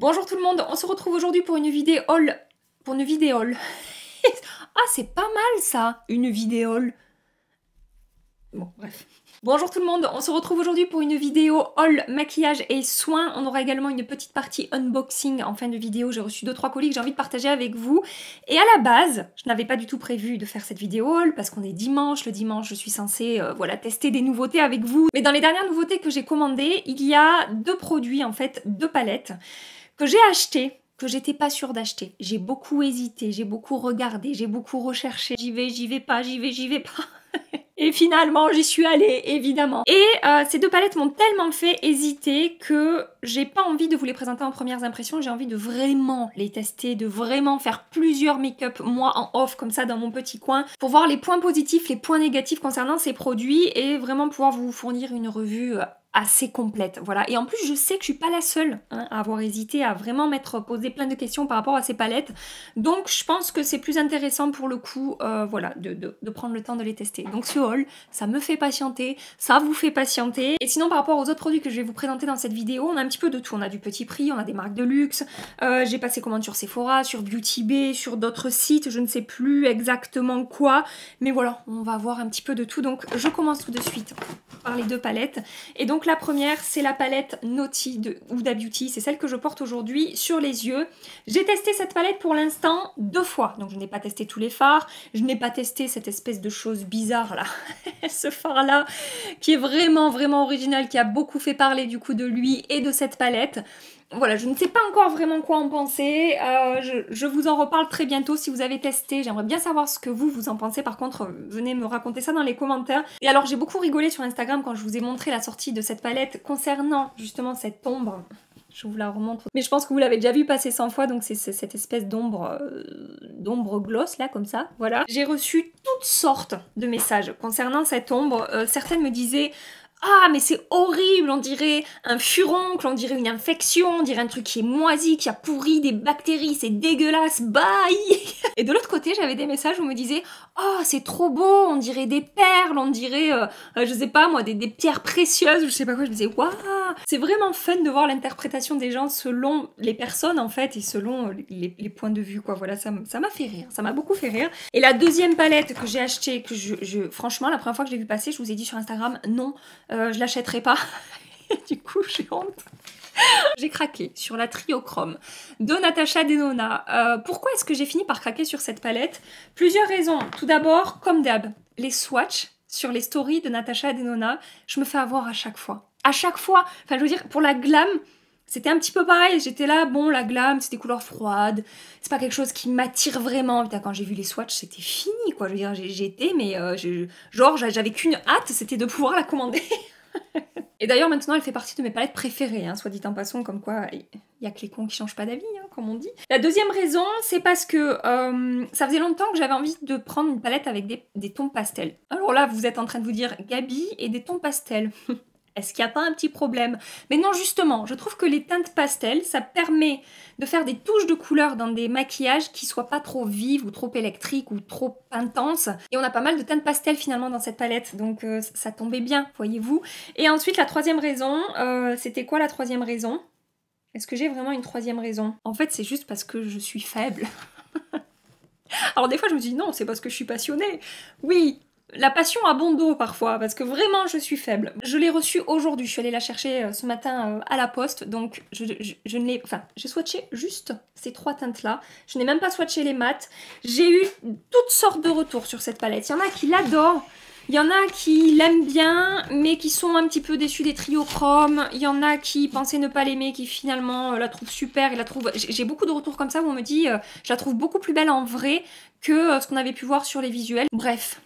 Bonjour tout le monde, on se retrouve aujourd'hui pour une vidéo haul. Ah, c'est pas mal ça, une vidéo haul. Bon, bref. Bonjour tout le monde, on se retrouve aujourd'hui pour une vidéo haul maquillage et soins. On aura également une petite partie unboxing en fin de vidéo. J'ai reçu 2-3 colis que j'ai envie de partager avec vous. Et à la base, je n'avais pas du tout prévu de faire cette vidéo haul parce qu'on est dimanche. Le dimanche, je suis censée voilà, tester des nouveautés avec vous. Mais dans les dernières nouveautés que j'ai commandées, il y a 2 produits, en fait, 2 palettes que j'ai achetées, que j'étais pas sûre d'acheter. J'ai beaucoup hésité, j'ai beaucoup regardé, j'ai beaucoup recherché. J'y vais pas, j'y vais pas. Et finalement, j'y suis allée, évidemment. Et ces 2 palettes m'ont tellement fait hésiter que j'ai pas envie de vous les présenter en premières impressions. J'ai envie de vraiment les tester, de vraiment faire plusieurs make-up, moi, en off, comme ça, dans mon petit coin, pour voir les points positifs, les points négatifs concernant ces produits et vraiment pouvoir vous fournir une revue assez complète, voilà. Et en plus, je sais que je suis pas la seule à avoir hésité, à vraiment poser plein de questions par rapport à ces palettes. Donc, je pense que c'est plus intéressant pour le coup, voilà, de prendre le temps de les tester. Donc, ce haul, ça me fait patienter, ça vous fait patienter. Et sinon, par rapport aux autres produits que je vais vous présenter dans cette vidéo, on a un petit peu de tout. On a du petit prix, on a des marques de luxe. J'ai passé commande sur Sephora, sur Beauty Bay, sur d'autres sites, je ne sais plus exactement quoi. Mais voilà, on va voir un petit peu de tout. Donc, je commence tout de suite par les 2 palettes. Et donc la première, c'est la palette Naughty de Huda Beauty, c'est celle que je porte aujourd'hui sur les yeux. J'ai testé cette palette pour l'instant 2 fois, donc je n'ai pas testé tous les fards, je n'ai pas testé cette espèce de chose bizarre là, ce fard là, qui est vraiment original, qui a beaucoup fait parler du coup de lui et de cette palette. Voilà, je ne sais pas encore vraiment quoi en penser, je vous en reparle très bientôt si vous avez testé, j'aimerais bien savoir ce que vous en pensez, par contre venez me raconter ça dans les commentaires. Et alors j'ai beaucoup rigolé sur Instagram quand je vous ai montré la sortie de cette palette concernant justement cette ombre. Je vous la remontre. Mais je pense que vous l'avez déjà vu passer 100 fois, donc c'est cette espèce d'ombre gloss là, comme ça, voilà. J'ai reçu toutes sortes de messages concernant cette ombre, certaines me disaient: ah mais c'est horrible, on dirait un furoncle, on dirait une infection, on dirait un truc qui est moisi, qui a pourri, des bactéries, c'est dégueulasse, bye. Et de l'autre côté, j'avais des messages où on me disait: oh c'est trop beau, on dirait des perles, on dirait, je sais pas moi, des pierres précieuses, je sais pas quoi. Je me disais waouh, c'est vraiment fun de voir l'interprétation des gens selon les personnes en fait, et selon les points de vue quoi, voilà, ça m'a fait rire, ça m'a beaucoup fait rire. Et la deuxième palette que j'ai achetée, que franchement la première fois que je l'ai vu passer, je vous ai dit sur Instagram, non, je l'achèterai pas. Du coup, j'ai honte. J'ai craqué sur la Triochrome de Natasha Denona. Pourquoi est-ce que j'ai fini par craquer sur cette palette? Plusieurs raisons. Tout d'abord, comme d'hab, les swatchs sur les stories de Natasha Denona, je me fais avoir à chaque fois. À chaque fois. Enfin, je veux dire, pour la glam, c'était un petit peu pareil. J'étais là, bon, la glam, c'est des couleurs froides. C'est pas quelque chose qui m'attire vraiment. Putain, quand j'ai vu les swatchs, c'était fini, quoi. Je veux dire, j'étais, mais genre, j'avais qu'une hâte, c'était de pouvoir la commander. Et d'ailleurs, maintenant, elle fait partie de mes palettes préférées, hein, soit dit en passant, comme quoi il y a que les cons qui changent pas d'avis, hein, comme on dit. La deuxième raison, c'est parce que ça faisait longtemps que j'avais envie de prendre une palette avec des tons pastels. Alors là, vous êtes en train de vous dire, Gabi, et des tons pastels. Est-ce qu'il n'y a pas un petit problème? Mais non, justement, je trouve que les teintes pastel, ça permet de faire des touches de couleur dans des maquillages qui soient pas trop vives ou trop électriques ou trop intenses. Et on a pas mal de teintes pastel finalement dans cette palette, donc ça tombait bien, voyez-vous. Et ensuite, la troisième raison, c'était quoi la troisième raison? Est-ce que j'ai vraiment une troisième raison? En fait, c'est juste parce que je suis faible. Alors des fois, je me dis non, c'est parce que je suis passionnée. Oui, la passion a bon dos parfois, parce que vraiment je suis faible. Je l'ai reçue aujourd'hui, je suis allée la chercher ce matin à la poste, donc je ne l'ai... Enfin, j'ai swatché juste ces 3 teintes-là. Je n'ai même pas swatché les mats. J'ai eu toutes sortes de retours sur cette palette. Il y en a qui l'adorent, il y en a qui l'aiment bien, mais qui sont un petit peu déçus des Triochrome. Il y en a qui pensaient ne pas l'aimer, qui finalement la trouvent super et la trouvent... J'ai beaucoup de retours comme ça où on me dit je la trouve beaucoup plus belle en vrai que ce qu'on avait pu voir sur les visuels. Bref.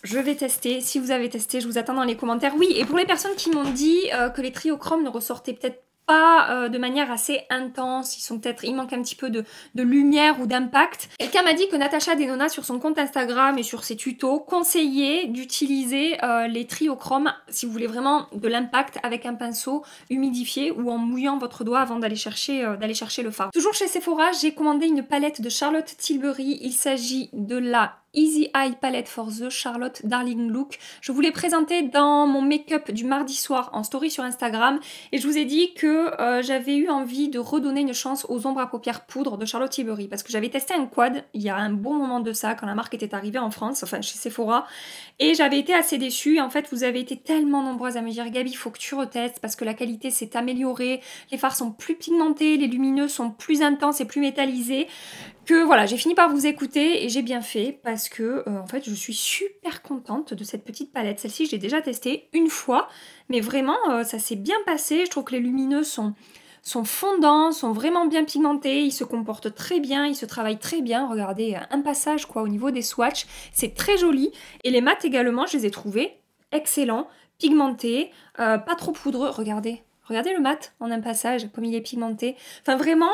Je vais tester, si vous avez testé, je vous attends dans les commentaires. Oui, et pour les personnes qui m'ont dit que les Triochrome ne ressortaient peut-être pas de manière assez intense, il manque un petit peu de lumière ou d'impact. Quelqu'un m'a dit que Natasha Denona sur son compte Instagram et sur ses tutos conseillait d'utiliser les Triochrome si vous voulez vraiment de l'impact avec un pinceau humidifié ou en mouillant votre doigt avant d'aller chercher le fard. Toujours chez Sephora, j'ai commandé une palette de Charlotte Tilbury, il s'agit de la Easy Eye Palette for the Charlotte Darling Look. Je vous l'ai présenté dans mon make-up du mardi soir en story sur Instagram et je vous ai dit que j'avais eu envie de redonner une chance aux ombres à paupières poudre de Charlotte Tilbury parce que j'avais testé un quad il y a un bon moment de ça quand la marque était arrivée en France, enfin chez Sephora, et j'avais été assez déçue. En fait, vous avez été tellement nombreuses à me dire Gabi, il faut que tu retestes parce que la qualité s'est améliorée, les fards sont plus pigmentés, les lumineux sont plus intenses et plus métallisés, que voilà, j'ai fini par vous écouter et j'ai bien fait parce que en fait je suis super contente de cette petite palette. Celle-ci je l'ai déjà testée une fois, mais vraiment ça s'est bien passé. Je trouve que les lumineux sont fondants, sont vraiment bien pigmentés, ils se comportent très bien, ils se travaillent très bien. Regardez, un passage quoi au niveau des swatchs, c'est très joli. Et les mats également, je les ai trouvés excellents, pigmentés, pas trop poudreux, regardez. Regardez le mat en un passage, comme il est pigmenté. Enfin vraiment,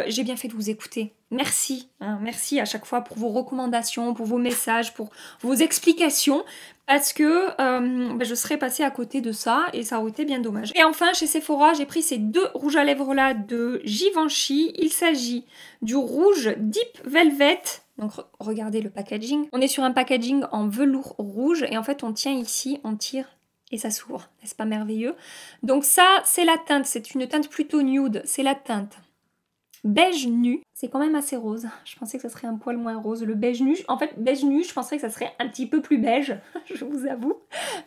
j'ai bien fait de vous écouter. Merci, hein, merci à chaque fois pour vos recommandations, pour vos messages, pour vos explications, parce que je serais passée à côté de ça et ça aurait été bien dommage. Et enfin, chez Sephora, j'ai pris ces deux rouges à lèvres là de Givenchy. Il s'agit du rouge Deep Velvet. Donc regardez le packaging. On est sur un packaging en velours rouge et en fait on tient ici, on tire et ça s'ouvre, n'est-ce pas merveilleux? Donc ça, c'est la teinte, c'est une teinte plutôt nude, c'est la teinte beige nu. C'est quand même assez rose, je pensais que ça serait un poil moins rose. Le beige nu, en fait, beige nu, je penserais que ça serait un petit peu plus beige, je vous avoue.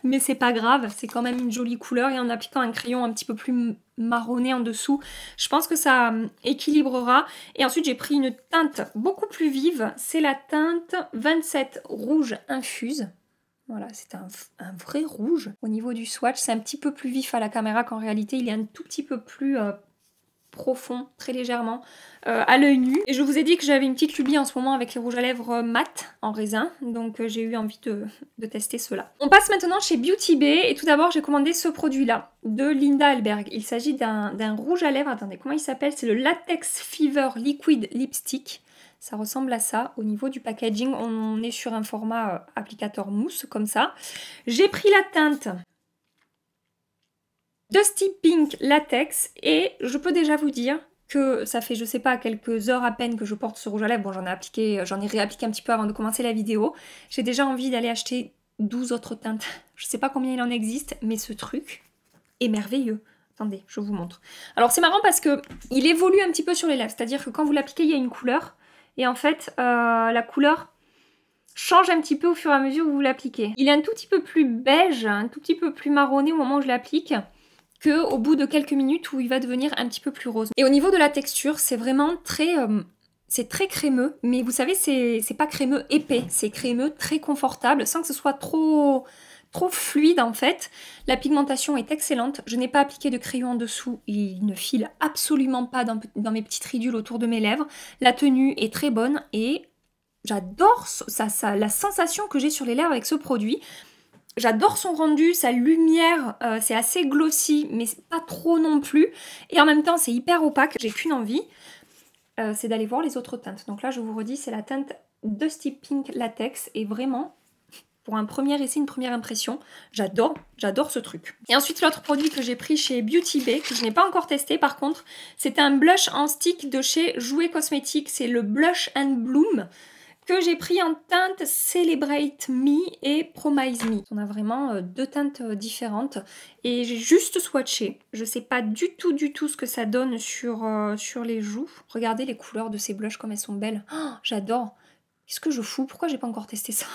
Mais c'est pas grave, c'est quand même une jolie couleur et en appliquant un crayon un petit peu plus marronné en dessous, je pense que ça équilibrera. Et ensuite, j'ai pris une teinte beaucoup plus vive, c'est la teinte 27 rouge infuse. Voilà, c'est un vrai rouge. Au niveau du swatch, c'est un petit peu plus vif à la caméra qu'en réalité, il est un tout petit peu plus profond, très légèrement, à l'œil nu. Et je vous ai dit que j'avais une petite lubie en ce moment avec les rouges à lèvres mat en raisin, donc j'ai eu envie de tester cela. On passe maintenant chez Beauty Bay, et tout d'abord j'ai commandé ce produit-là, de Linda Hallberg. Il s'agit d'un rouge à lèvres, attendez, comment il s'appelle? C'est le Latex Fever Liquid Lipstick. Ça ressemble à ça. Au niveau du packaging, on est sur un format applicateur mousse, comme ça. J'ai pris la teinte Dusty Pink Latex et je peux déjà vous dire que ça fait, je sais pas, quelques heures à peine que je porte ce rouge à lèvres. Bon, j'en ai réappliqué un petit peu avant de commencer la vidéo. J'ai déjà envie d'aller acheter 12 autres teintes. Je sais pas combien il en existe, mais ce truc est merveilleux. Attendez, je vous montre. Alors c'est marrant parce que il évolue un petit peu sur les lèvres. C'est-à-dire que quand vous l'appliquez, il y a une couleur. Et en fait, la couleur change un petit peu au fur et à mesure où vous l'appliquez. Il est un tout petit peu plus beige, un tout petit peu plus marronné au moment où je l'applique, qu'au bout de quelques minutes où il va devenir un petit peu plus rose. Et au niveau de la texture, c'est vraiment très... c'est très crémeux, mais vous savez, c'est pas crémeux épais, c'est crémeux très confortable, sans que ce soit trop fluide en fait. La pigmentation est excellente, je n'ai pas appliqué de crayon en dessous, il ne file absolument pas dans mes petites ridules autour de mes lèvres. La tenue est très bonne et j'adore la sensation que j'ai sur les lèvres avec ce produit. J'adore son rendu, sa lumière, c'est assez glossy, mais pas trop non plus. Et en même temps, c'est hyper opaque. J'ai qu'une envie, c'est d'aller voir les autres teintes. Donc là, je vous redis, c'est la teinte Dusty Pink Latex. Et vraiment, pour un premier essai, une première impression, j'adore ce truc. Et ensuite, l'autre produit que j'ai pris chez Beauty Bay, que je n'ai pas encore testé par contre, c'est un blush en stick de chez Jouer Cosmetics. C'est le Blush and Bloom, que j'ai pris en teinte Celebrate Me et Promise Me. On a vraiment deux teintes différentes et j'ai juste swatché. Je sais pas du tout ce que ça donne sur les joues. Regardez les couleurs de ces blushs comme elles sont belles. Oh, j'adore. Qu'est-ce que je fous? Pourquoi j'ai pas encore testé ça?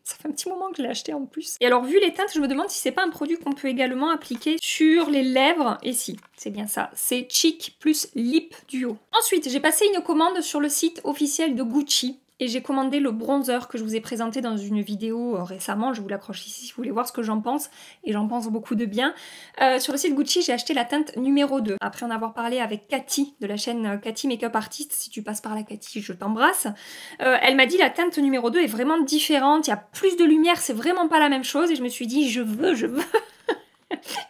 Ça fait un petit moment que je l'ai acheté en plus. Et alors vu les teintes, je me demande si c'est pas un produit qu'on peut également appliquer sur les lèvres. Et si, c'est bien ça. C'est Cheek plus Lip Duo. Ensuite, j'ai passé une commande sur le site officiel de Gucci. Et j'ai commandé le bronzer que je vous ai présenté dans une vidéo récemment. Je vous l'accroche ici si vous voulez voir ce que j'en pense. Et j'en pense beaucoup de bien. Sur le site Gucci, j'ai acheté la teinte numéro 2. Après en avoir parlé avec Cathy, de la chaîne Cathy Makeup Artist. Si tu passes par là, Cathy, je t'embrasse. Elle m'a dit la teinte numéro 2 est vraiment différente. Il y a plus de lumière, c'est vraiment pas la même chose. Et je me suis dit, je veux.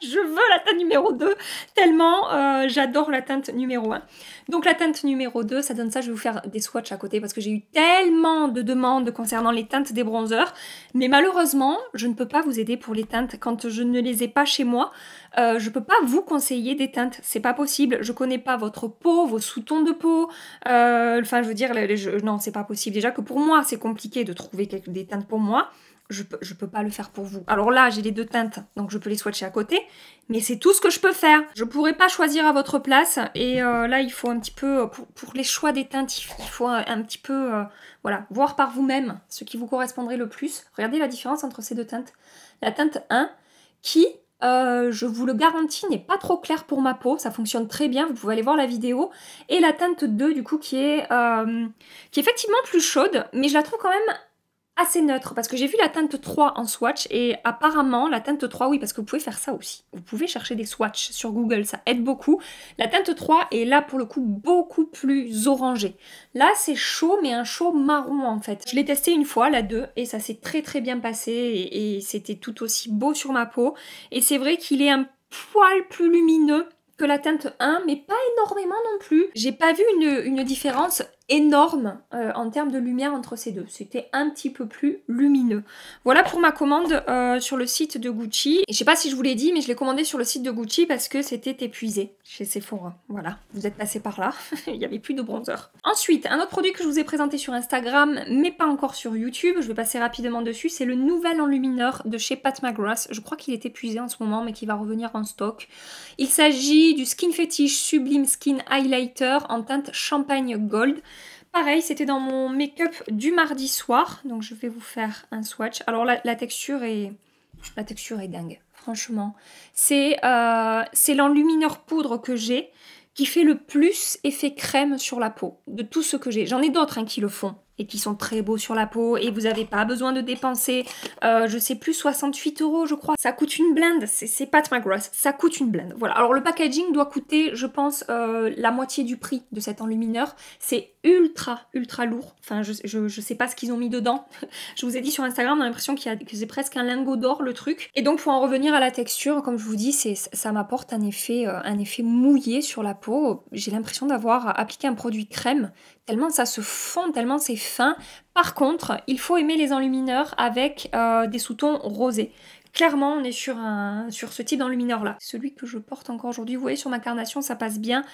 Je veux la teinte numéro 2 tellement j'adore la teinte numéro 1. Donc la teinte numéro 2, ça donne ça. Je vais vous faire des swatchs à côté parce que j'ai eu tellement de demandes concernant les teintes des bronzers. Mais malheureusement, je ne peux pas vous aider pour les teintes quand je ne les ai pas chez moi. Je peux pas vous conseiller des teintes, c'est pas possible. Je connais pas votre peau, vos sous-tons de peau. Enfin, je veux dire, non, c'est pas possible. Déjà que pour moi, c'est compliqué de trouver des teintes pour moi. Je peux pas le faire pour vous. Alors là, j'ai les deux teintes, donc je peux les swatcher à côté, mais c'est tout ce que je peux faire. Je pourrais pas choisir à votre place, et là, il faut un petit peu, pour les choix des teintes, il faut un petit peu, voilà, voir par vous-même ce qui vous correspondrait le plus. Regardez la différence entre ces deux teintes. La teinte 1, qui, je vous le garantis, n'est pas trop claire pour ma peau, ça fonctionne très bien, vous pouvez aller voir la vidéo. Et la teinte 2, du coup, qui est effectivement plus chaude, mais je la trouve quand même assez neutre, parce que j'ai vu la teinte 3 en swatch, et apparemment, la teinte 3, oui, parce que vous pouvez faire ça aussi. Vous pouvez chercher des swatchs sur Google, ça aide beaucoup. La teinte 3 est là, pour le coup, beaucoup plus orangée. Là, c'est chaud, mais un chaud marron, en fait. Je l'ai testé une fois, la 2, et ça s'est très très bien passé, et c'était tout aussi beau sur ma peau. Et c'est vrai qu'il est un poil plus lumineux que la teinte 1, mais pas énormément non plus. J'ai pas vu une différence énorme en termes de lumière entre ces deux. C'était un petit peu plus lumineux. Voilà pour ma commande sur le site de Gucci. Et je sais pas si je vous l'ai dit, mais je l'ai commandé sur le site de Gucci parce que c'était épuisé chez Sephora. Voilà, vous êtes passé par là. Il n'y avait plus de bronzer. Ensuite, un autre produit que je vous ai présenté sur Instagram, mais pas encore sur YouTube, je vais passer rapidement dessus, c'est le nouvel enlumineur de chez Pat McGrath. Je crois qu'il est épuisé en ce moment, mais qu'il va revenir en stock. Il s'agit du Skin Fetish Sublime Skin Highlighter en teinte Champagne Gold. Pareil, c'était dans mon make-up du mardi soir, donc je vais vous faire un swatch. Alors la texture est dingue, franchement. C'est l'enlumineur poudre que j'ai qui fait le plus effet crème sur la peau de tout ce que j'ai. J'en ai d'autres qui le font et qui sont très beaux sur la peau, et vous n'avez pas besoin de dépenser, je sais plus, 68 € je crois. Ça coûte une blinde, c'est Pat McGrath, ça coûte une blinde. Voilà, alors le packaging doit coûter, je pense, la moitié du prix de cet enlumineur. C'est ultra lourd, enfin je sais pas ce qu'ils ont mis dedans. Je vous ai dit sur Instagram, on a l'impression que c'est presque un lingot d'or le truc. Et donc pour en revenir à la texture, comme je vous dis, ça m'apporte un effet mouillé sur la peau. J'ai l'impression d'avoir appliqué un produit crème, tellement ça se fond, tellement c'est fin. Par contre, il faut aimer les enlumineurs avec des sous-tons rosés. Clairement, on est sur ce type d'enlumineur là. Celui que je porte encore aujourd'hui, vous voyez sur ma carnation, ça passe bien.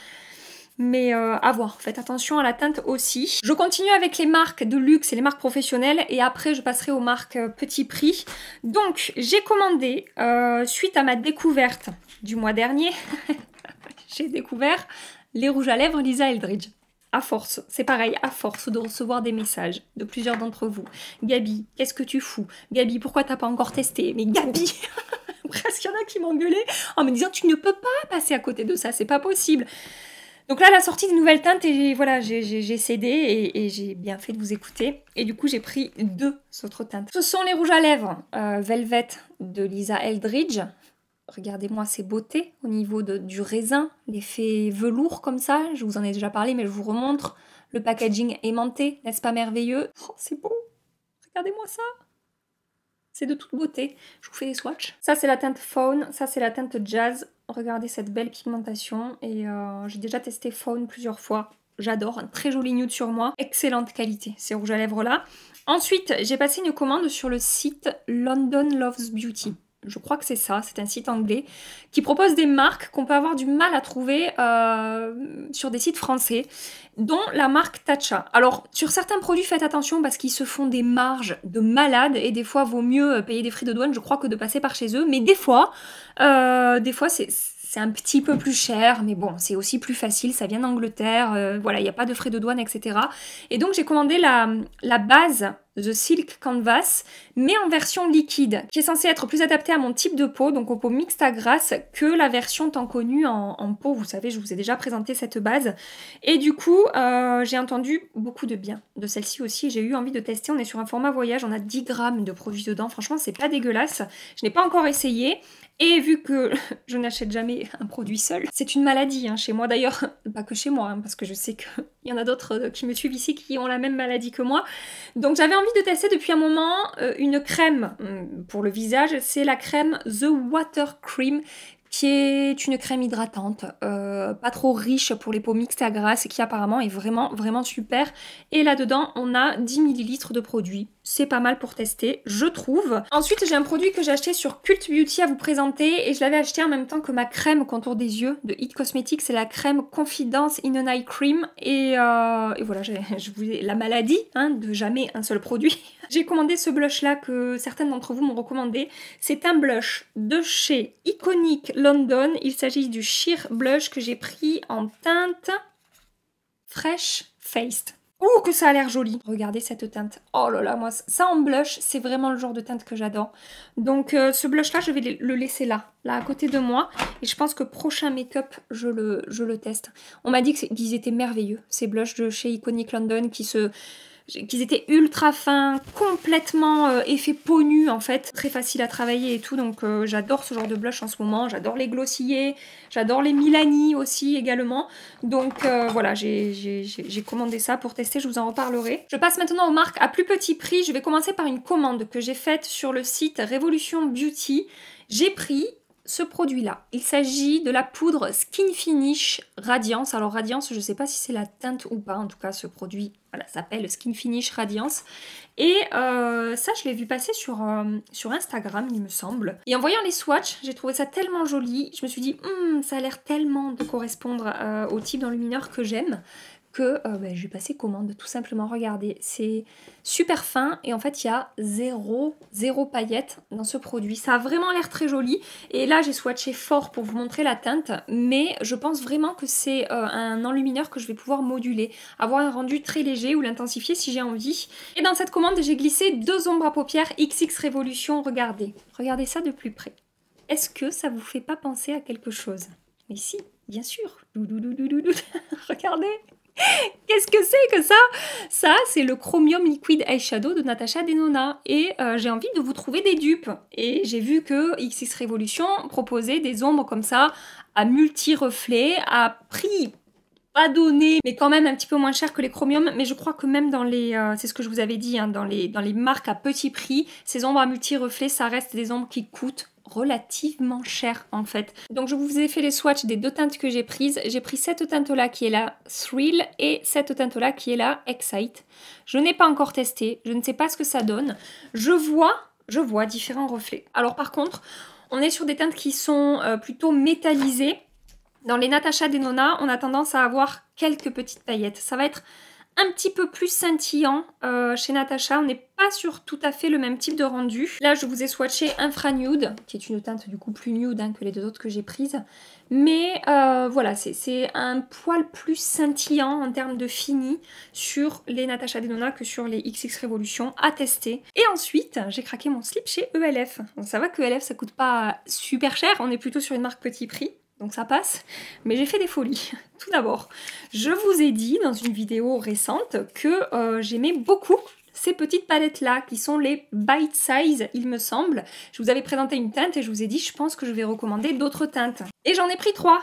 Mais à voir, faites attention à la teinte aussi. Je continue avec les marques de luxe et les marques professionnelles, et après je passerai aux marques petit prix. Donc j'ai commandé, suite à ma découverte du mois dernier, j'ai découvert les rouges à lèvres Lisa Eldridge. À force, c'est pareil, à force de recevoir des messages de plusieurs d'entre vous. Gabi, qu'est-ce que tu fous? Gabi, pourquoi t'as pas encore testé? Mais Gabi, presque il y en a qui m'engueulaient en me disant tu ne peux pas passer à côté de ça, c'est pas possible. Donc là, la sortie de nouvelles teintes, et voilà, j'ai cédé et j'ai bien fait de vous écouter. Et du coup, j'ai pris 2 autres teintes. Ce sont les rouges à lèvres Velvet de Lisa Eldridge. Regardez-moi ces beautés au niveau du raisin, l'effet velours comme ça. Je vous en ai déjà parlé, mais je vous remontre. Le packaging aimanté, n'est-ce pas merveilleux? Oh, c'est beau! Regardez-moi ça! C'est de toute beauté. Je vous fais des swatchs. Ça, c'est la teinte Fawn. Ça, c'est la teinte Jazz. Regardez cette belle pigmentation. Et j'ai déjà testé Fawn plusieurs fois. J'adore. Un très joli nude sur moi. Excellente qualité, ces rouges à lèvres là. Ensuite, j'ai passé une commande sur le site London Loves Beauty. Je crois que c'est ça, c'est un site anglais qui propose des marques qu'on peut avoir du mal à trouver sur des sites français, dont la marque Tatcha. Alors, sur certains produits, faites attention parce qu'ils se font des marges de malades, et des fois, vaut mieux payer des frais de douane, je crois, que de passer par chez eux. Mais des fois c'est un petit peu plus cher, mais bon, c'est aussi plus facile, ça vient d'Angleterre, voilà, il n'y a pas de frais de douane, etc. Et donc, j'ai commandé la base The Silk Canvas, mais en version liquide, qui est censée être plus adaptée à mon type de peau, donc aux peaux mixtes à grasse, que la version tant connue en peau. Vous savez, je vous ai déjà présenté cette base. Et du coup, j'ai entendu beaucoup de bien de celle-ci aussi. J'ai eu envie de tester. On est sur un format voyage, on a 10 grammes de produits dedans. Franchement, c'est pas dégueulasse. Je n'ai pas encore essayé. Et vu que je n'achète jamais un produit seul, c'est une maladie chez moi d'ailleurs, pas que chez moi, parce que je sais qu'il Il y en a d'autres qui me suivent ici qui ont la même maladie que moi. Donc j'avais envie de tester depuis un moment une crème pour le visage. C'est la crème The Water Cream, qui est une crème hydratante, pas trop riche pour les peaux mixtes à grasse, qui apparemment est vraiment super. Et là-dedans, on a 10 ml de produit. C'est pas mal pour tester, je trouve. Ensuite, j'ai un produit que j'ai acheté sur Cult Beauty à vous présenter, et je l'avais acheté en même temps que ma crème contour des yeux de It Cosmetics. C'est la crème Confidence in an Eye Cream. Et voilà, je vous ai la maladie hein, de jamais un seul produit. J'ai commandé ce blush là que certaines d'entre vous m'ont recommandé. C'est un blush de chez Iconic London. Il s'agit du Sheer Blush que j'ai pris en teinte Fresh Faced. Ouh, que ça a l'air joli. Regardez cette teinte. Oh là là, moi, ça en blush, c'est vraiment le genre de teinte que j'adore. Donc ce blush là, je vais le laisser là à côté de moi. Et je pense que prochain make-up, je le teste. On m'a dit qu'ils étaient merveilleux, ces blushs de chez Iconic London qu'ils étaient ultra fins, complètement effet peau nue en fait, très facile à travailler et tout, donc j'adore ce genre de blush en ce moment, j'adore les Glossier, j'adore les Milani aussi également, donc voilà, j'ai commandé ça pour tester, je vous en reparlerai. Je passe maintenant aux marques à plus petit prix, je vais commencer par une commande que j'ai faite sur le site Revolution Beauty. J'ai pris ce produit-là. Il s'agit de la poudre Skin Finish Radiance. Alors Radiance, je ne sais pas si c'est la teinte ou pas. En tout cas, ce produit voilà, s'appelle Skin Finish Radiance. Et ça, je l'ai vu passer sur Instagram, il me semble. Et en voyant les swatchs, j'ai trouvé ça tellement joli. Je me suis dit, ça a l'air tellement de correspondre au type d'enlumineur que j'aime, que je vais passer commande, tout simplement. Regardez, c'est super fin et en fait il y a zéro paillettes dans ce produit. Ça a vraiment l'air très joli et là j'ai swatché fort pour vous montrer la teinte, mais je pense vraiment que c'est un enlumineur que je vais pouvoir moduler, avoir un rendu très léger ou l'intensifier si j'ai envie. Et dans cette commande j'ai glissé 2 ombres à paupières XX Révolution. Regardez ça de plus près. Est-ce que ça vous fait pas penser à quelque chose? Mais si, bien sûr. Regardez. Qu'est-ce que c'est que ça? Ça, c'est le Chromium Liquid Eyeshadow de Natasha Denona. Et j'ai envie de vous trouver des dupes. Et j'ai vu que XX Révolution proposait des ombres comme ça, à multi-reflets, à prix pas donné, mais quand même un petit peu moins cher que les Chromium. Mais je crois que même dans les... c'est ce que je vous avais dit, hein, dans les marques à petit prix, ces ombres à multi-reflets, ça reste des ombres qui coûtent relativement cher en fait. Donc je vous ai fait les swatchs des 2 teintes que j'ai prises. J'ai pris cette teinte là qui est la Thrill et cette teinte là qui est la Excite. Je n'ai pas encore testé, je ne sais pas ce que ça donne. Je vois différents reflets. Alors par contre, on est sur des teintes qui sont plutôt métallisées. Dans les Natasha Denona, on a tendance à avoir quelques petites paillettes. Ça va être un petit peu plus scintillant chez Natasha. On n'est pas sur tout à fait le même type de rendu. Là, je vous ai swatché Infra Nude, qui est une teinte du coup plus nude hein, que les 2 autres que j'ai prises. Mais voilà, c'est un poil plus scintillant en termes de fini sur les Natasha Denona que sur les XX Révolution à tester. Et ensuite, j'ai craqué mon slip chez ELF. Donc ça va que ELF, ça coûte pas super cher. On est plutôt sur une marque petit prix. Donc ça passe, mais j'ai fait des folies. Tout d'abord, je vous ai dit dans une vidéo récente que j'aimais beaucoup ces petites palettes-là, qui sont les Bite Size, il me semble. Je vous avais présenté une teinte et je vous ai dit, je pense que je vais recommander d'autres teintes. Et j'en ai pris 3.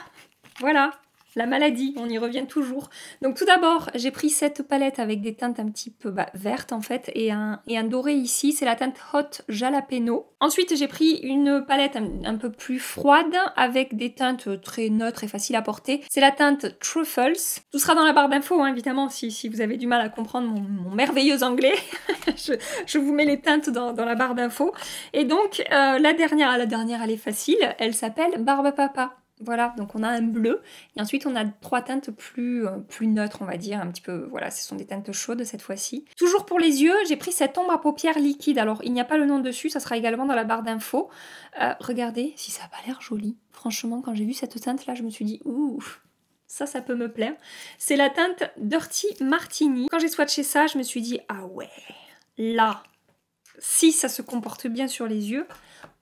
Voilà. La maladie, on y revient toujours. Donc tout d'abord, j'ai pris cette palette avec des teintes un petit peu vertes en fait et un doré ici, c'est la teinte Hot Jalapeno. Ensuite, j'ai pris une palette un peu plus froide avec des teintes très neutres et faciles à porter. C'est la teinte Truffles. Tout sera dans la barre d'infos, hein, évidemment, si vous avez du mal à comprendre mon merveilleux anglais. je vous mets les teintes dans la barre d'infos. Et donc, la dernière, elle est facile, elle s'appelle Barbe Papa. Voilà, donc on a un bleu, et ensuite on a 3 teintes plus neutres, on va dire, un petit peu, voilà, ce sont des teintes chaudes cette fois-ci. Toujours pour les yeux, j'ai pris cette ombre à paupières liquide, alors il n'y a pas le nom dessus, ça sera également dans la barre d'infos. Regardez, si ça n'a pas l'air joli. Franchement, quand j'ai vu cette teinte-là, je me suis dit, ouh, ça peut me plaire. C'est la teinte Dirty Martini. Quand j'ai swatché ça, je me suis dit, ah ouais, là, si ça se comporte bien sur les yeux,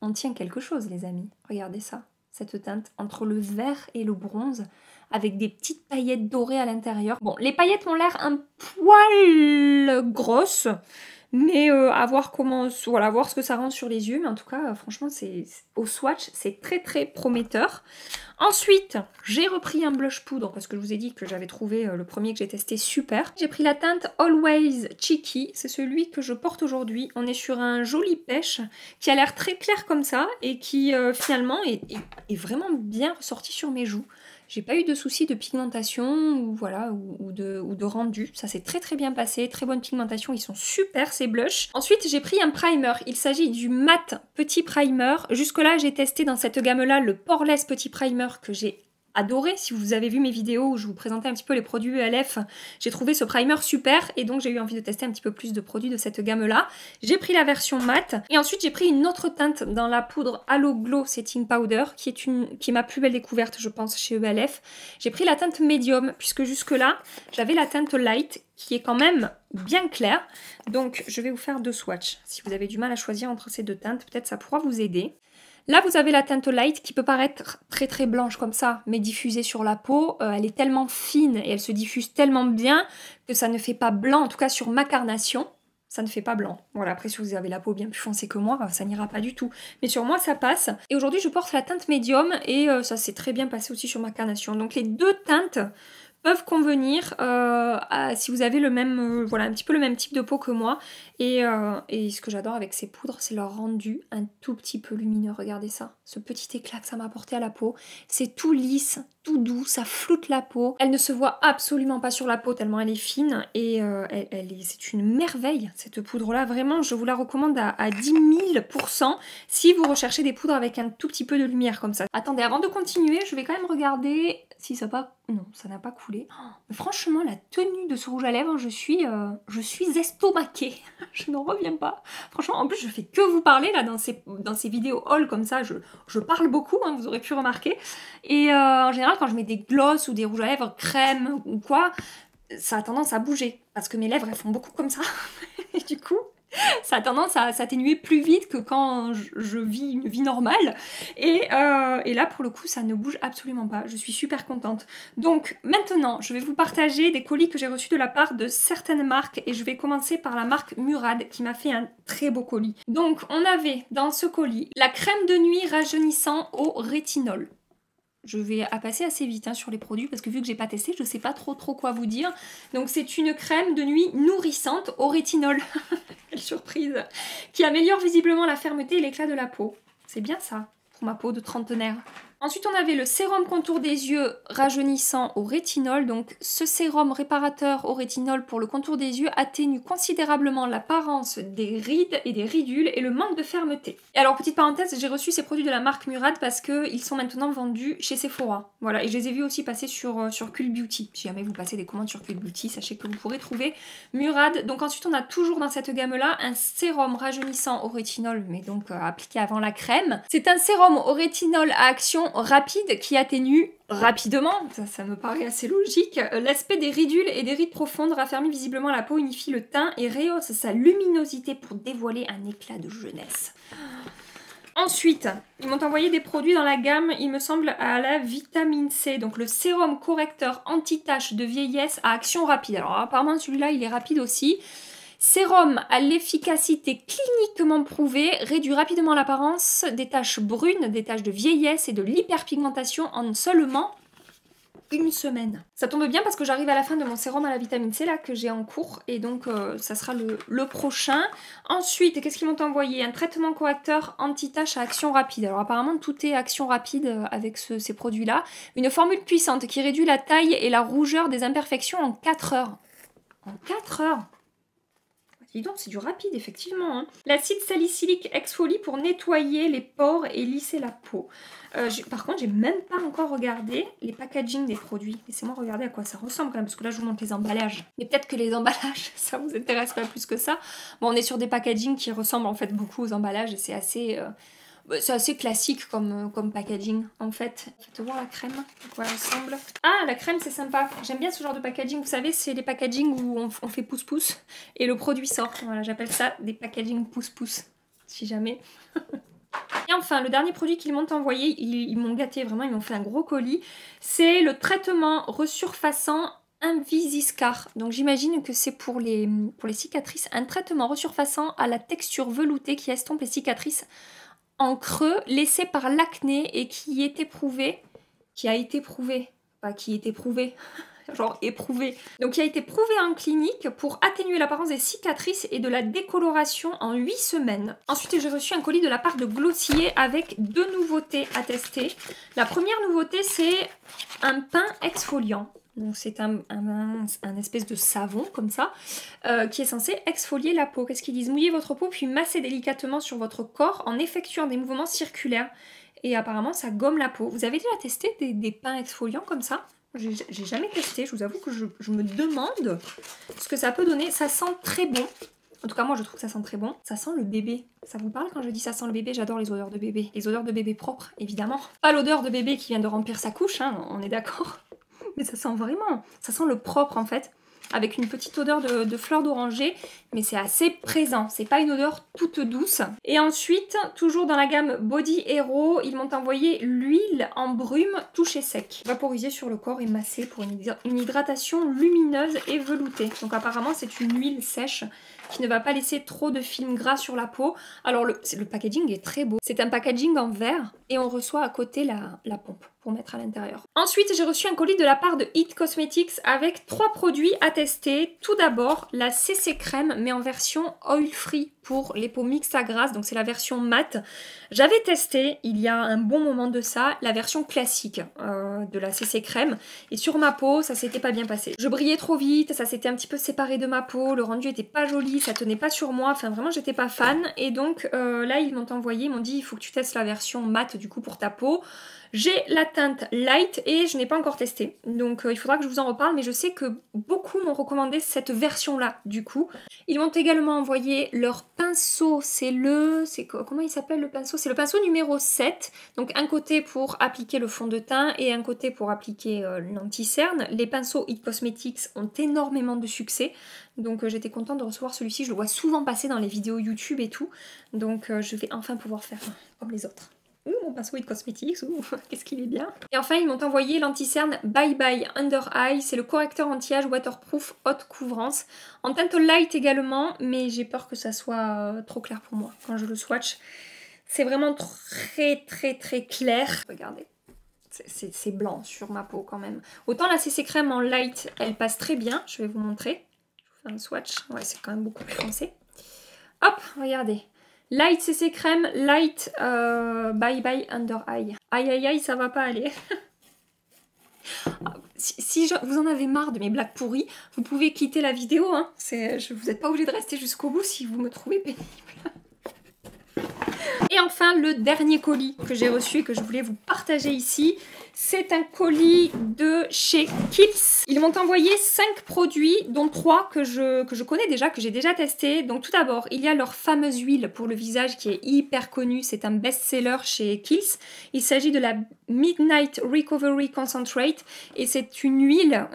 on tient quelque chose, les amis. Regardez ça. Cette teinte entre le vert et le bronze avec des petites paillettes dorées à l'intérieur. Bon, les paillettes ont l'air un poil grosses, Mais à voir comment, voilà, voir ce que ça rend sur les yeux. Mais en tout cas, franchement, au swatch, c'est très très prometteur. Ensuite, j'ai repris un blush poudre parce que je vous ai dit que j'avais trouvé le premier que j'ai testé super. J'ai pris la teinte Always Cheeky, c'est celui que je porte aujourd'hui. On est sur un joli pêche qui a l'air très clair comme ça et qui finalement est vraiment bien ressorti sur mes joues. J'ai pas eu de soucis de pigmentation ou voilà ou de rendu. Ça s'est très très bien passé, très bonne pigmentation, ils sont super ces blushs. Ensuite j'ai pris un primer, il s'agit du mat petit primer. Jusque là j'ai testé dans cette gamme là le Poreless petit primer que j'ai adoré. Si vous avez vu mes vidéos où je vous présentais un petit peu les produits ELF, j'ai trouvé ce primer super et donc j'ai eu envie de tester un petit peu plus de produits de cette gamme là. J'ai pris la version mat et ensuite j'ai pris une autre teinte dans la poudre Halo Glow Setting Powder qui est ma plus belle découverte je pense chez ELF. J'ai pris la teinte médium puisque jusque là j'avais la teinte light qui est quand même bien claire. Donc je vais vous faire deux swatchs. Si vous avez du mal à choisir entre ces deux teintes, peut-être ça pourra vous aider. Là, vous avez la teinte light qui peut paraître très très blanche comme ça, mais diffusée sur la peau, elle est tellement fine et elle se diffuse tellement bien que ça ne fait pas blanc, en tout cas sur ma carnation, ça ne fait pas blanc. Voilà, après si vous avez la peau bien plus foncée que moi, ça n'ira pas du tout. Mais sur moi, ça passe. Et aujourd'hui, je porte la teinte médium et ça s'est très bien passé aussi sur ma carnation. Donc les deux teintes peuvent convenir si vous avez le même, voilà, un petit peu le même type de peau que moi. Et ce que j'adore avec ces poudres, c'est leur rendu un tout petit peu lumineux. Regardez ça, ce petit éclat que ça m'a apporté à la peau. C'est tout lisse, tout doux, ça floute la peau. Elle ne se voit absolument pas sur la peau tellement elle est fine. Et c'est une merveille cette poudre-là. Vraiment, je vous la recommande à 10 000% si vous recherchez des poudres avec un tout petit peu de lumière comme ça. Attendez, avant de continuer, je vais quand même regarder si ça pas... Non, ça n'a pas coulé. Oh, mais franchement, la tenue de ce rouge à lèvres, je suis estomaquée. Je n'en reviens pas. Franchement, en plus, je fais que vous parler là dans ces vidéos haul comme ça. Je parle beaucoup, hein, vous aurez pu remarquer. Et en général, quand je mets des glosses ou des rouges à lèvres crème ou quoi, ça a tendance à bouger. Parce que mes lèvres, elles font beaucoup comme ça. Et du coup... ça a tendance à s'atténuer plus vite que quand je vis une vie normale. Et là, pour le coup, ça ne bouge absolument pas. Je suis super contente. Donc, maintenant, je vais vous partager des colis que j'ai reçus de la part de certaines marques. Et je vais commencer par la marque Murad, qui m'a fait un très beau colis. Donc, on avait dans ce colis la crème de nuit rajeunissant au rétinol. Je vais passer assez vite hein, sur les produits parce que vu que j'ai pas testé, je sais pas trop quoi vous dire. Donc c'est une crème de nuit nourrissante au rétinol. Quelle surprise! Qui améliore visiblement la fermeté et l'éclat de la peau. C'est bien ça pour ma peau de trentenaire. Ensuite, on avait le sérum contour des yeux rajeunissant au rétinol. Donc, ce sérum réparateur au rétinol pour le contour des yeux atténue considérablement l'apparence des rides et des ridules et le manque de fermeté. Et alors, petite parenthèse, j'ai reçu ces produits de la marque Murad parce qu'ils sont maintenant vendus chez Sephora. Voilà, et je les ai vus aussi passer sur Cult Beauty. Si jamais vous passez des commandes sur Cult Beauty, sachez que vous pourrez trouver Murad. Donc ensuite, on a toujours dans cette gamme-là un sérum rajeunissant au rétinol, mais donc appliqué avant la crème. C'est un sérum au rétinol à action rapide qui atténue rapidement, ça me paraît assez logique, l'aspect des ridules et des rides profondes, raffermit visiblement la peau, unifie le teint et rehausse sa luminosité pour dévoiler un éclat de jeunesse. Ensuite, ils m'ont envoyé des produits dans la gamme, il me semble, à la vitamine C. Donc le sérum correcteur anti-tache de vieillesse à action rapide. Alors apparemment celui-là il est rapide aussi. Sérum à l'efficacité cliniquement prouvée, réduit rapidement l'apparence des taches brunes, des taches de vieillesse et de l'hyperpigmentation en seulement une semaine. Ça tombe bien parce que j'arrive à la fin de mon sérum à la vitamine C là que j'ai en cours et donc ça sera le prochain. Ensuite, qu'est-ce qu'ils m'ont envoyé? Un traitement correcteur anti-tache à action rapide. Alors apparemment tout est action rapide avec ces produits-là. Une formule puissante qui réduit la taille et la rougeur des imperfections en 4 heures. En 4 heures? Dis donc, c'est du rapide, effectivement. Hein. L'acide salicylique exfolie pour nettoyer les pores et lisser la peau. Par contre, j'ai même pas encore regardé les packaging des produits. Laissez-moi regarder à quoi ça ressemble quand même, parce que là, je vous montre les emballages. Mais peut-être que les emballages, ça vous intéresse pas plus que ça. Bon, on est sur des packaging qui ressemblent en fait beaucoup aux emballages et c'est assez classique comme packaging en fait. Faites voir la crème, à quoi elle ressemble. Ah, la crème c'est sympa. J'aime bien ce genre de packaging. Vous savez, c'est les packaging où on fait pouce-pouce et le produit sort. Voilà, j'appelle ça des packaging pouce-pouce. Si jamais. Et enfin, le dernier produit qu'ils m'ont envoyé, ils m'ont gâté vraiment, ils m'ont fait un gros colis. C'est le traitement resurfaçant Invisiscar. Donc j'imagine que c'est pour les cicatrices. Un traitement resurfaçant à la texture veloutée qui estompe les cicatrices en creux laissé par l'acné et qui est éprouvé. Qui a été prouvé. Pas qui est éprouvé. Genre éprouvé. Donc qui a été prouvé en clinique pour atténuer l'apparence des cicatrices et de la décoloration en 8 semaines. Ensuite, j'ai reçu un colis de la part de Glossier avec 2 nouveautés à tester. La première nouveauté, c'est un pain exfoliant. Donc c'est un espèce de savon comme ça, qui est censé exfolier la peau. Qu'est-ce qu'ils disent? Mouillez votre peau puis massez délicatement sur votre corps en effectuant des mouvements circulaires. Et apparemment ça gomme la peau. Vous avez déjà testé des pains exfoliants comme ça? J'ai jamais testé, je vous avoue que je me demande ce que ça peut donner. Ça sent très bon. En tout cas, moi, je trouve que ça sent très bon. Ça sent le bébé. Ça vous parle quand je dis ça sent le bébé? J'adore les odeurs de bébé. Les odeurs de bébé propres, évidemment. Pas l'odeur de bébé qui vient de remplir sa couche, hein, on est d'accord. Mais ça sent vraiment... Ça sent le propre, en fait. Avec une petite odeur de fleur d'oranger, mais c'est assez présent, c'est pas une odeur toute douce. Et ensuite, toujours dans la gamme Body Hero, ils m'ont envoyé l'huile en brume touché sec, vaporisée sur le corps et massée pour une hydratation lumineuse et veloutée. Donc apparemment c'est une huile sèche qui ne va pas laisser trop de films gras sur la peau. Alors le packaging est très beau, c'est un packaging en verre et on reçoit à côté la pompe pour mettre à l'intérieur. Ensuite, j'ai reçu un colis de la part de It Cosmetics avec 3 produits à tester. Tout d'abord, la CC Crème, mais en version oil free pour les peaux mixtes à grasse, donc c'est la version mat. J'avais testé, il y a un bon moment de ça, la version classique de la CC Crème, et sur ma peau, ça s'était pas bien passé. Je brillais trop vite, ça s'était un petit peu séparé de ma peau, le rendu était pas joli, ça tenait pas sur moi, enfin vraiment j'étais pas fan, et donc là ils m'ont envoyé, ils m'ont dit il faut que tu testes la version mat du coup pour ta peau. J'ai la teinte light et je n'ai pas encore testé, donc il faudra que je vous en reparle, mais je sais que beaucoup m'ont recommandé cette version-là du coup. Ils m'ont également envoyé leur pinceau, comment il s'appelle le pinceau? C'est le pinceau numéro 7, donc un côté pour appliquer le fond de teint et un côté pour appliquer l'anti-cerne. Les pinceaux It Cosmetics ont énormément de succès, donc j'étais contente de recevoir celui-ci, je le vois souvent passer dans les vidéos YouTube et tout, donc je vais enfin pouvoir faire comme les autres. Mon pinceau It Cosmetics, qu'est-ce qu'il est bien. Et enfin, ils m'ont envoyé l'anti-cerne Bye Bye Under Eye. C'est le correcteur anti-âge waterproof haute couvrance. En teinte light également, mais j'ai peur que ça soit trop clair pour moi quand je le swatch. C'est vraiment très clair. Regardez, c'est blanc sur ma peau quand même. Autant la CC Crème en light, elle passe très bien. Je vais vous montrer. Je vous fais un swatch. Ouais, c'est quand même beaucoup plus foncé. Hop, regardez. Light CC Crème, light Bye Bye Under Eye. Aïe aïe aïe, ça va pas aller. Si vous en avez marre de mes blagues pourries, vous pouvez quitter la vidéo. Hein. Vous n'êtes pas obligé de rester jusqu'au bout si vous me trouvez pénible. Et enfin, le dernier colis que j'ai reçu et que je voulais vous partager ici, c'est un colis de chez Kiehl's. Ils m'ont envoyé 5 produits, dont 3 que je connais déjà, que j'ai déjà testé. Donc tout d'abord, il y a leur fameuse huile pour le visage qui est hyper connue. C'est un best-seller chez Kiehl's. Il s'agit de la Midnight Recovery Concentrate. Et c'est une huile,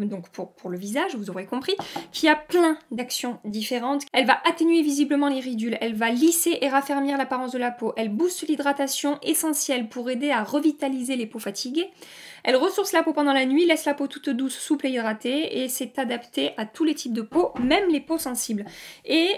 donc pour le visage, vous aurez compris, qui a plein d'actions différentes. Elle va atténuer visiblement les ridules, elle va lisser et raffermir l'apparence de la peau, elle booste l'hydratation essentielle pour aider à revitaliser les peaux fatiguées, elle ressource la peau pendant la nuit, laisse la peau toute douce, souple et hydratée, et c'est adapté à tous les types de peau, même les peaux sensibles. Et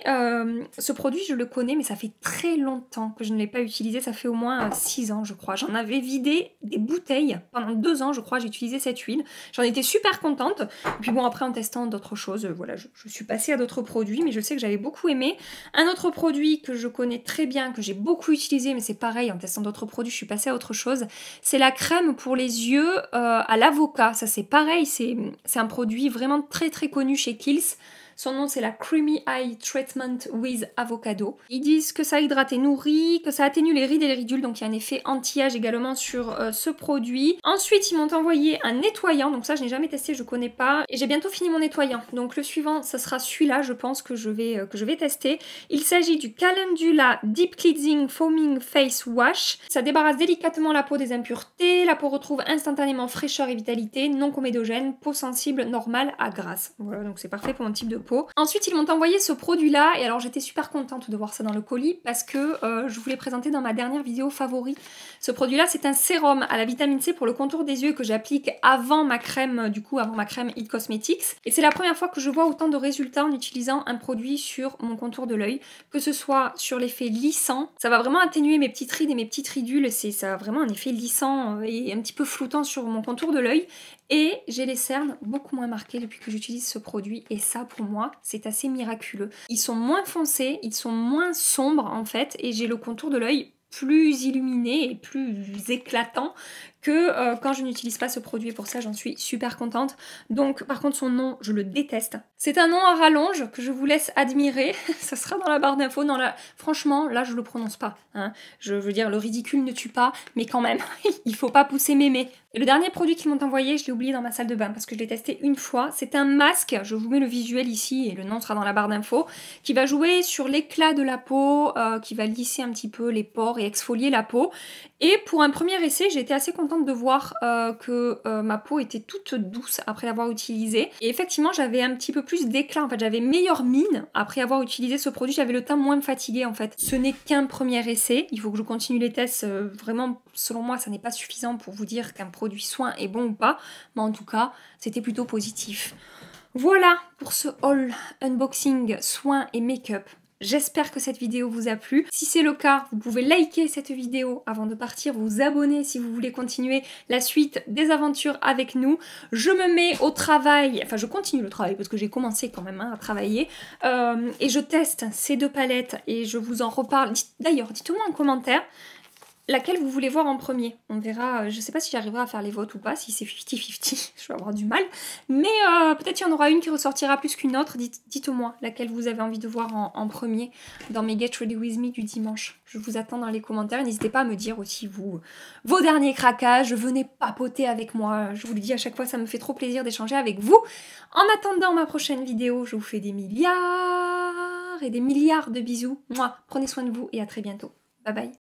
ce produit, je le connais, mais ça fait très longtemps que je ne l'ai pas utilisé, ça fait au moins 6 ans, je crois. J'en avais vidé des bouteilles, pendant 2 ans, je crois, j'ai utilisé cette huile. J'en étais super contente. Et puis bon, après, en testant d'autres choses, voilà, je suis passée à d'autres produits, mais je sais que j'avais beaucoup aimé. Un autre produit que je connais très bien, que j'ai beaucoup utilisé, mais c'est pareil, en testant d'autres produits, je suis passée à autre chose, c'est la crème pour les yeux à l'avocat. Ça c'est pareil, c'est un produit vraiment très connu chez Kiehl's. Son nom c'est la Creamy Eye Treatment with Avocado. Ils disent que ça hydrate et nourrit, que ça atténue les rides et les ridules, donc il y a un effet anti-âge également sur ce produit. Ensuite ils m'ont envoyé un nettoyant, donc ça je n'ai jamais testé, je connais pas, et j'ai bientôt fini mon nettoyant. Donc le suivant, ça sera celui-là, je pense que je vais tester. Il s'agit du Calendula Deep Cleansing Foaming Face Wash. Ça débarrasse délicatement la peau des impuretés, la peau retrouve instantanément fraîcheur et vitalité, non comédogène, peau sensible normale à grasse. Voilà, donc c'est parfait pour mon type de peau. peau. Ensuite, ils m'ont envoyé ce produit-là, et alors j'étais super contente de voir ça dans le colis, parce que je vous l'ai présenté dans ma dernière vidéo favori. Ce produit-là, c'est un sérum à la vitamine C pour le contour des yeux que j'applique avant ma crème, avant ma crème It Cosmetics. Et c'est la première fois que je vois autant de résultats en utilisant un produit sur mon contour de l'œil, que ce soit sur l'effet lissant. Ça va vraiment atténuer mes petites rides et mes petites ridules, ça a vraiment un effet lissant et un petit peu floutant sur mon contour de l'œil. Et j'ai les cernes beaucoup moins marquées depuis que j'utilise ce produit, et ça pour moi c'est assez miraculeux. Ils sont moins foncés, ils sont moins sombres en fait, et j'ai le contour de l'œil plus illuminé et plus éclatant que quand je n'utilise pas ce produit, et pour ça j'en suis super contente. Donc par contre son nom, je le déteste. C'est un nom à rallonge que je vous laisse admirer, ça sera dans la barre d'infos. Franchement là je le prononce pas, hein. Je veux dire, le ridicule ne tue pas, mais quand même, il faut pas pousser mémé. Et le dernier produit qu'ils m'ont envoyé, je l'ai oublié dans ma salle de bain parce que je l'ai testé une fois, c'est un masque, je vous mets le visuel ici et le nom sera dans la barre d'infos, qui va jouer sur l'éclat de la peau, qui va lisser un petit peu les pores et exfolier la peau. Et pour un premier essai, j'ai été assez contente de voir que ma peau était toute douce après l'avoir utilisée. Et effectivement, j'avais un petit peu plus d'éclat, en fait, j'avais meilleure mine après avoir utilisé ce produit, j'avais le teint moins fatigué en fait. Ce n'est qu'un premier essai, il faut que je continue les tests, vraiment, selon moi, ça n'est pas suffisant pour vous dire qu'un produit soin est bon ou pas, mais en tout cas, c'était plutôt positif. Voilà pour ce haul unboxing soins et make-up. J'espère que cette vidéo vous a plu. Si c'est le cas, vous pouvez liker cette vidéo avant de partir, vous abonner si vous voulez continuer la suite des aventures avec nous. Je me mets au travail, enfin je continue le travail parce que j'ai commencé quand même à travailler, et je teste ces deux palettes et je vous en reparle. D'ailleurs, dites-moi en commentaire laquelle vous voulez voir en premier. On verra, je sais pas si j'arriverai à faire les votes ou pas, si c'est 50-50, je vais avoir du mal. Mais peut-être il y en aura une qui ressortira plus qu'une autre. Dites-moi laquelle vous avez envie de voir en premier dans mes Get Ready With Me du dimanche. Je vous attends dans les commentaires. N'hésitez pas à me dire aussi vos derniers craquages. Venez papoter avec moi. Je vous le dis à chaque fois, ça me fait trop plaisir d'échanger avec vous. En attendant ma prochaine vidéo, je vous fais des milliards et des milliards de bisous. Moi, prenez soin de vous et à très bientôt. Bye bye.